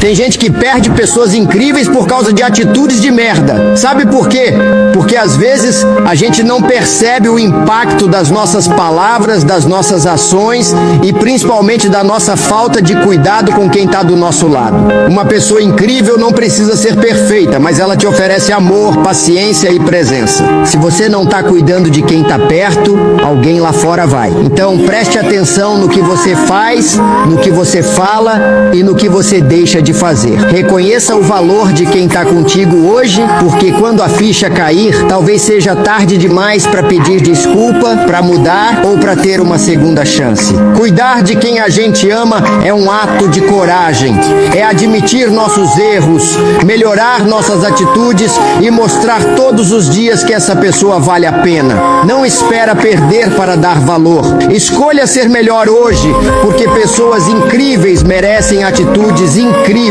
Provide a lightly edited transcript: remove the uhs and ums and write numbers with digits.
Tem gente que perde pessoas incríveis por causa de atitudes de merda. Sabe por quê? Porque às vezes a gente não percebe o impacto das nossas palavras, das nossas ações e principalmente da nossa falta de cuidado com quem está do nosso lado. Uma pessoa incrível não precisa ser perfeita, mas ela te oferece amor, paciência e presença. Se você não está cuidando de quem está perto, alguém lá fora vai. Então preste atenção no que você faz, no que você fala e no que você deixa de fazer. Reconheça o valor de quem está contigo hoje, porque quando a ficha cair, talvez seja tarde demais para pedir desculpa, para mudar ou para ter uma segunda chance. Cuidar de quem a gente ama é um ato de coragem. É admitir nossos erros, melhorar nossas atitudes e mostrar todos os dias que essa pessoa vale a pena. Não espera perder para dar valor. Escolha ser melhor hoje, porque pessoas incríveis merecem atitudes incríveis.